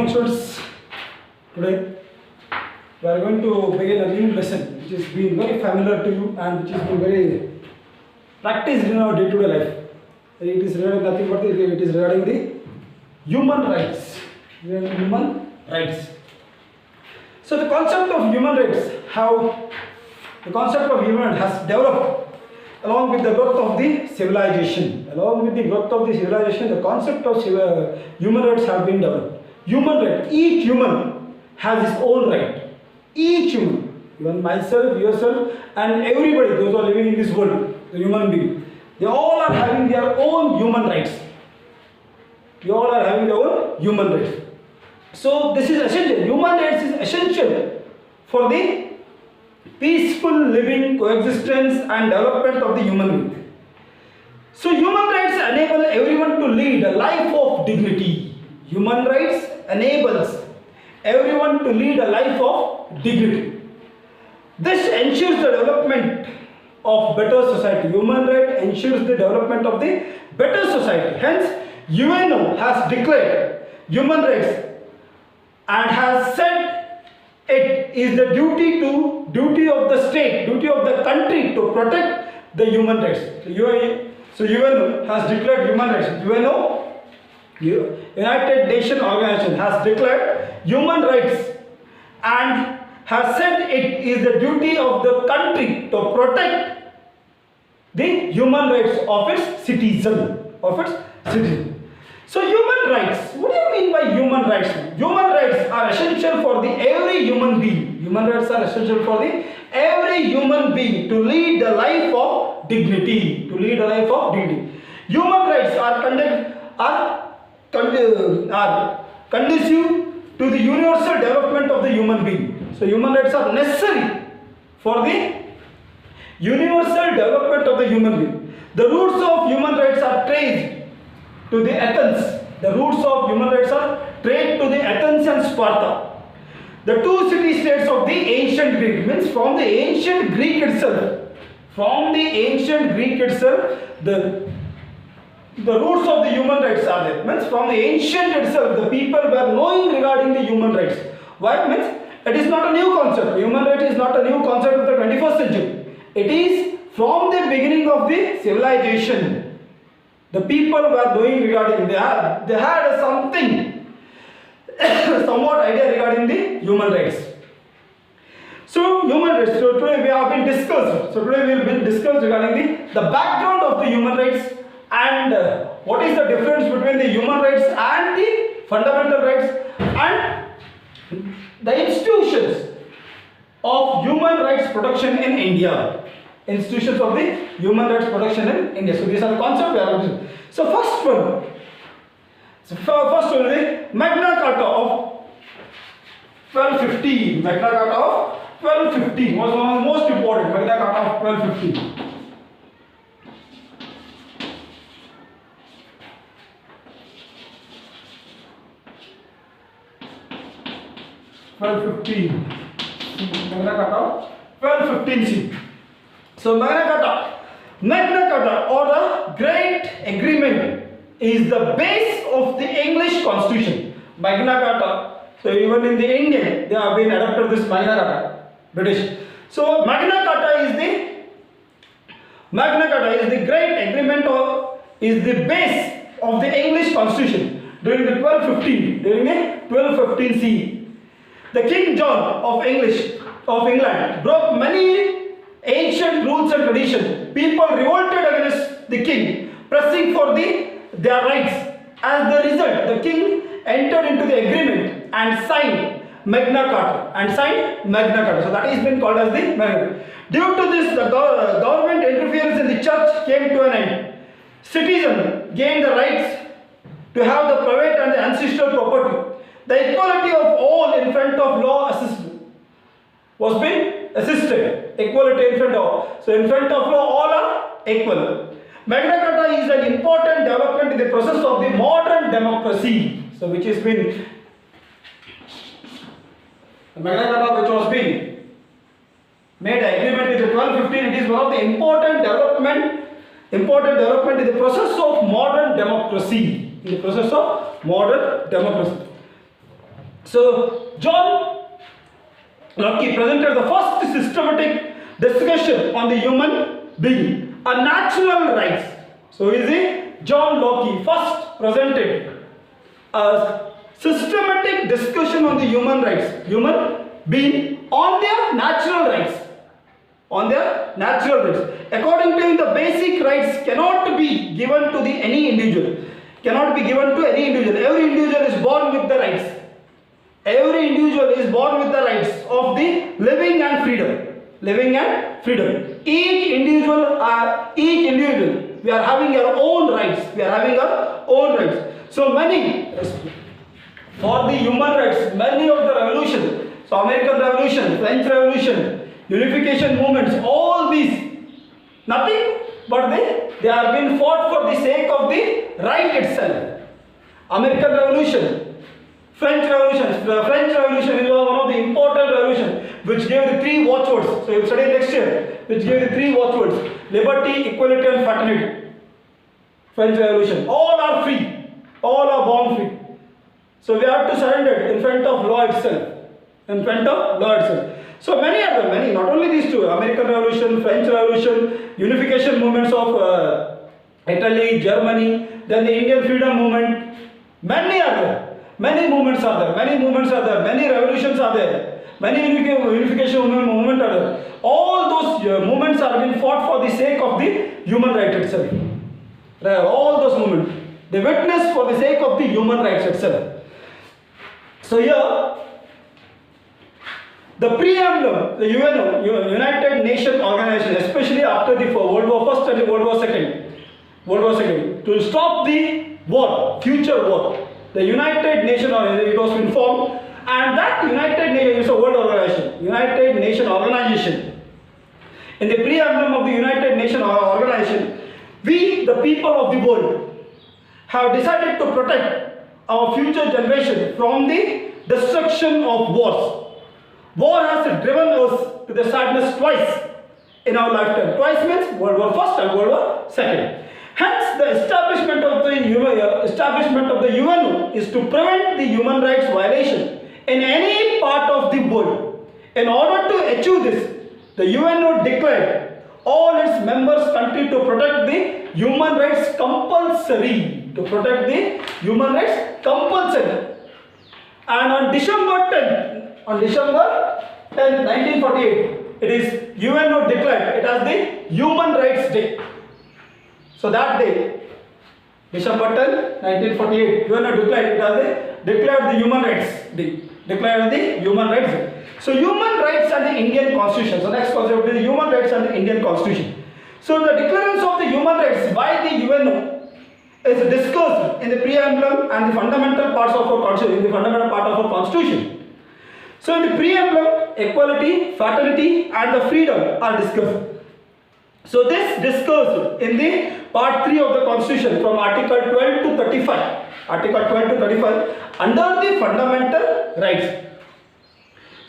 morning, students. Today we are going to begin a new lesson which is being very familiar to you and which is being very practiced in our day-to-day life. It is regarding nothing but it is regarding the human rights. Human rights. So the concept of human rights, how the concept of human rights has developed along with the growth of the civilization. Along with the growth of the civilization, the concept of human rights have been developed. Human right, each human has his own right. Each human, even myself, yourself, and everybody, those who are living in this world, the human being, they all are having their own human rights. They all are having their own human rights. So this is essential. Human rights is essential for the peaceful living, coexistence and development of the human being. So human rights enable everyone to lead a life of dignity. Human rights enables everyone to lead a life of dignity. This ensures the development of better society. Human right ensures the development of the better society. Hence, UNO has declared human rights and has said it is the duty of the state, duty of the country to protect the human rights. So UNO has declared human rights. UNO, United Nations Organization, has declared human rights and has said it is the duty of the country to protect the human rights of its citizen. So human rights, what do you mean by human rights? Human rights are essential for the every human being. Human rights are essential for the every human being to lead a life of dignity. Human rights are conducive to the universal development of the human being. So human rights are necessary for the universal development of the human being. The roots of human rights are traced to the Athens. The roots of human rights are traced to the Athens and Sparta. The two city-states of the ancient Greek, means from the ancient Greek itself. The roots of the human rights are there. Means from the ancient itself, the people were knowing regarding the human rights. Why? Means it is not a new concept. Human right is not a new concept of the 21st century. It is from the beginning of the civilization. The people were knowing regarding, they had something, somewhat idea regarding the human rights. So human rights, so today we have been discussed. So today we will be discussed regarding the background of the human rights and what is the difference between the human rights and the fundamental rights and the institutions of human rights protection in India. Institutions of the human rights protection in India. So these are the concepts we are going to. So first one is the Magna Carta of 1215. Magna Carta of 1215 was one of the most important. Magna Carta of 1215. Magna Carta 1215C. So Magna Carta or the Great Agreement is the base of the English Constitution. Magna Carta. So even in the Indian, they have been adopted this Magna Carta, British. So Magna Carta is the Great Agreement is the base of the English Constitution during the 1215C. The King John of England broke many ancient rules and traditions. People revolted against the king, pressing for their rights. As the result, the king entered into the agreement and signed Magna Carta. So that is been called as the Magna Carta. Due to this, the government interference in the church came to an end. Citizens gained the rights to have the private and the ancestral property. The equality of all in front of law was been assisted. Equality in front of all. So in front of law, all are equal. Magna Carta is an important development in the process of the modern democracy. So which has been Magna Carta, which was being made agreement in the 1215. It is one of the important development in the process of modern democracy. So John Locke presented the first systematic discussion on the human being, a natural rights. So is it John Locke first presented a systematic discussion on the human rights, human being on their natural rights. On their natural rights. According to him, the basic rights cannot be given to any individual. Cannot be given to any individual. Every individual is born with the rights. Every individual is born with the rights of the living and freedom. Living and freedom. Each individual, we are having our own rights. We are having our own rights. So many, for the human rights, many of the revolutions, so American Revolution, French Revolution, unification movements, all these, nothing but they have been fought for the sake of the right itself. American Revolution, French Revolution. The French Revolution is one of the important revolutions which gave the three watchwords. So you will study next year, which gave the three watchwords: liberty, equality, and fraternity. French Revolution. All are free. All are born free. So we have to surrender in front of law itself. In front of law itself. So many are there, many, not only these two, American Revolution, French Revolution, unification movements of Italy, Germany, then the Indian freedom movement, many are there. Many movements are there, many movements are there, many revolutions are there, many unification movement are there. All those movements are being fought for the sake of the human right itself. All those movements, they witness for the sake of the human rights itself. So here, the preamble, the UN, United Nations Organization, especially after the World War I and World War II, to stop the war, future war, the United Nations, it was been formed, and that United Nations is a world organization, United Nations Organization. In the preamble of the United Nations Organization, we, the people of the world, have decided to protect our future generation from the destruction of wars. War has driven us to the sadness twice in our lifetime. Twice means World War I and World War II. Hence, the establishment of the UN is to prevent the human rights violation in any part of the world. In order to achieve this, the UN declared all its members countries to protect the human rights compulsory. To protect the human rights compulsory. And on December 10, 1948, it is UN declared it as the Human Rights Day. So that day, December 10, 1948, UN declared the Human Rights Day. Declared the Human Rights Day. So human rights and the Indian Constitution. So next concept is human rights and the Indian Constitution. So the declaration of the human rights by the UN is discussed in the preamble and the fundamental parts of our Constitution. In the fundamental part of our Constitution. So in the preamble, equality, fraternity, and the freedom are discussed. So this discussed in the part 3 of the Constitution from Article 12 to 35. Article 12 to 35 under the fundamental rights.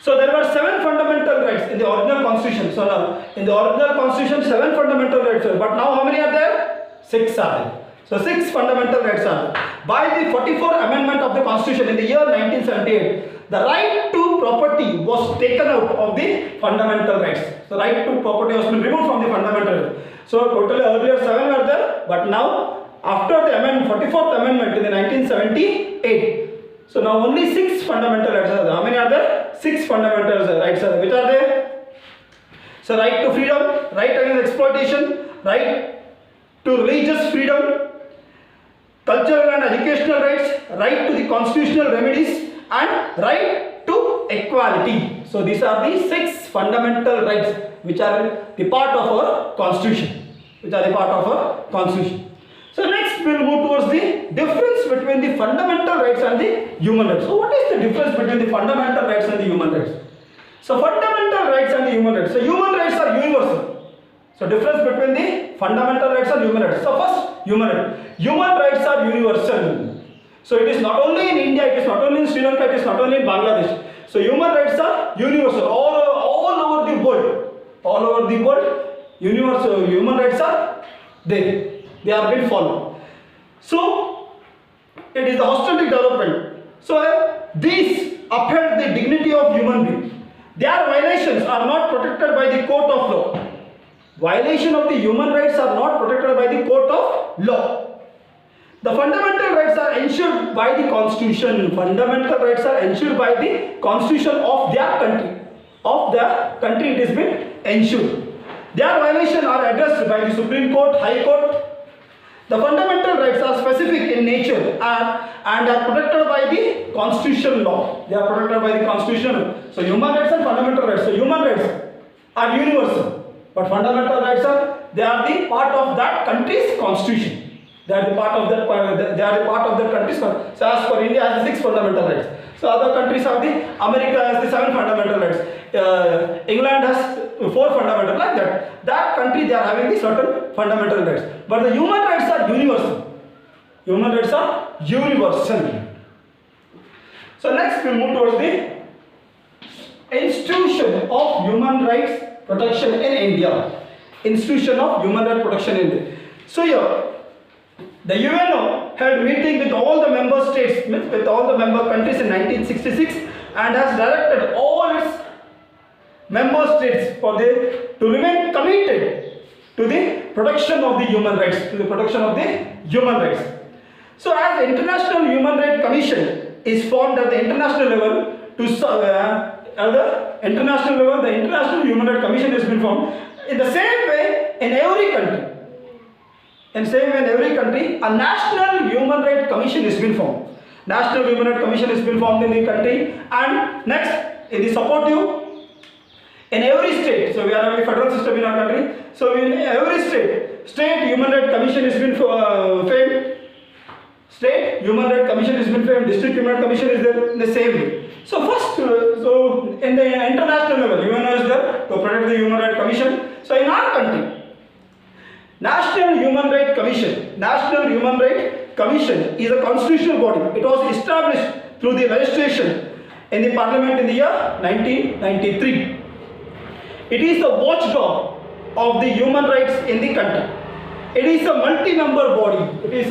So there were 7 fundamental rights in the original Constitution. So now in the original Constitution 7 fundamental rights are, but now how many are there? 6 are there. So 6 fundamental rights are there. By the 44th Amendment of the Constitution in the year 1978, the right to property was taken out of the fundamental rights. So right to property was been removed from the fundamental rights. So totally earlier 7 were there, but now after the amendment, 44th Amendment in the 1978, so now only 6 fundamental rights are there. How many are there? 6 fundamental rights are there. Which are there? So right to freedom, right against exploitation, right to religious freedom, cultural and educational rights, right to the constitutional remedies, and right to equality. So these are the 6 fundamental rights which are the part of our Constitution. So next we will move towards the difference between the fundamental rights and the human rights. So what is the difference between the fundamental rights and the human rights? So fundamental rights and the human rights. So human rights are universal. So difference between the fundamental rights and human rights. So first, human rights. Human rights are universal. So it is not only in India, it is not only in Sri Lanka, it is not only in Bangladesh. So human rights are universal. All over the world. All over the world, universal human rights are there. They are being followed. So it is the holistic development. So these upheld the dignity of human being. Their violations are not protected by the court of law. Violation of the human rights are not protected by the court of law. The fundamental rights are ensured by the constitution. Fundamental rights are ensured by the constitution of their country. Of the country it has been ensured. Their violations are addressed by the Supreme Court, High Court. The fundamental rights are specific in nature and are protected by the constitutional law. They are protected by the constitution. So human rights and fundamental rights. So human rights are universal, but fundamental rights they are the part of that country's constitution. They are the part of that. They are the part of that country's constitution. So as for India has the 6 fundamental rights. So other countries have America has the 7 fundamental rights. England has 4 fundamental, like that. That country they are having the certain fundamental rights. But the human rights are universal. Human rights are universal. So next we move towards the institution of human rights protection in India. Institution of human rights protection in India. So here the UNO held meeting with all the member states, with all the member countries in 1966 and has directed all its member states to remain committed to the protection of the human rights, So as the International Human Rights Commission is formed at the international level, the International Human Rights Commission has been formed. In the same way, in every country, a National Human Rights Commission has been formed. National Human Rights Commission has been formed in the country. And next, in the supportive, in every state, so we are having a federal system in our country. So in every state Human Rights Commission has been framed. State Human Rights Commission has been framed. District Human Rights Commission is there in the same way. So first, so in the international level, UNO is there to protect the Human Rights Commission. So in our country, National Human Rights Commission is a constitutional body. It was established through the registration in the Parliament in the year 1993. It is the watchdog of the human rights in the country. It is a multi-member body. It has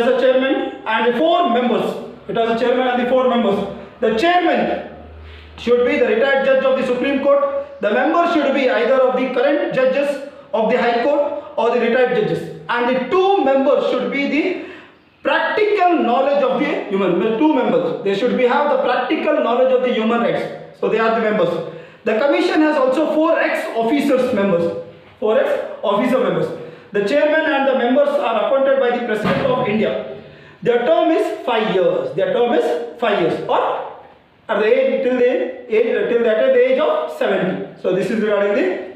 a chairman and 4 members. The chairman should be the retired judge of the Supreme Court. The members should be either of the current judges of the High Court or the retired judges. And the 2 members should be the practical knowledge of the human. The 2 members, they should have the practical knowledge of the human rights. So they are the members. The commission has also 4 ex-officers members. The chairman and the members are appointed by the President of India. Their term is 5 years. Or at the age till the age of 70. So this is regarding the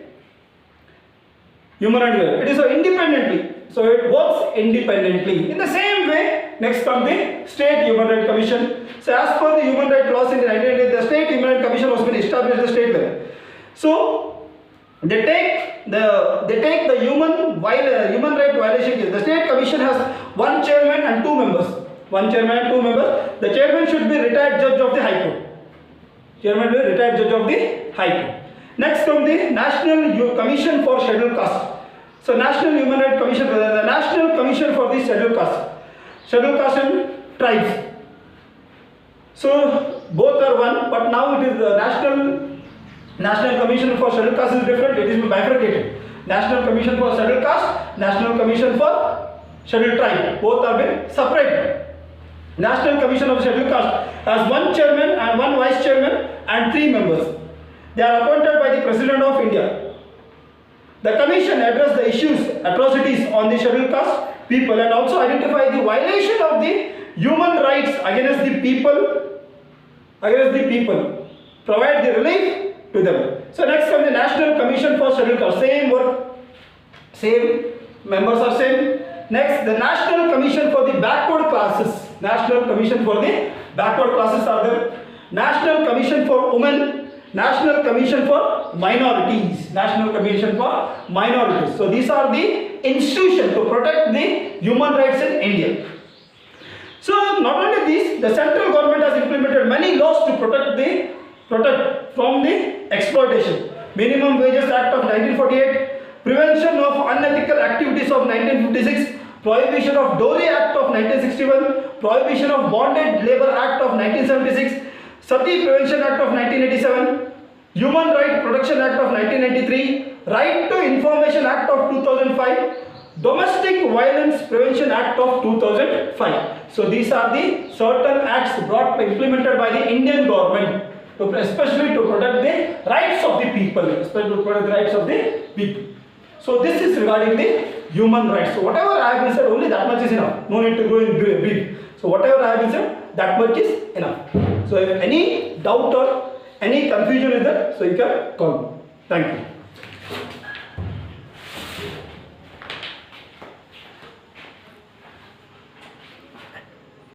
human rights. It is so independently. So it works independently. In the same way, next comes the State Human Rights Commission. So as per the human rights laws in the 1980s, the State Human Rights Commission was been established at the state level. So they take the human right violation case. The State Commission has 1 chairman and 2 members. The chairman should be retired judge of the High Court. Next comes the National Commission for Scheduled Caste. So National Human Rights Commission, the National Commission for the Scheduled Caste and Tribes. So both are one, but now it is the National Commission for Scheduled Caste is different. It is bifurcated. National Commission for Scheduled Caste, National Commission for Scheduled Tribe. Both are been separated. National Commission of Scheduled Caste has 1 chairman and 1 vice chairman and 3 members. They are appointed by the President of India. The commission address the atrocities on the scheduled caste people and also identify the violation of the human rights against the people, provide the relief to them. So next comes the National Commission for Scheduled Caste. Same work, same members are same. Next, the National Commission for the Backward Classes. National Commission for the Backward Classes are there. National Commission for Women. National Commission for Minorities. So these are the institutions to protect the human rights in India. So not only this, the central government has implemented many laws to protect from the exploitation. Minimum Wages Act of 1948, Prevention of Unethical Activities of 1956, Prohibition of Dowry Act of 1961, Prohibition of Bonded Labor Act of 1976, Sati Prevention Act of 1987, Human Right Protection Act of 1993, Right to Information Act of 2005, Domestic Violence Prevention Act of 2005. So these are the certain acts implemented by the Indian government, especially to protect the rights of the people, So this is regarding the human rights. So whatever I have been said, only that much is enough. No need to go in brief. So whatever I have been said, that much is enough. So if any doubt or any confusion is there, so you can call me. Thank you.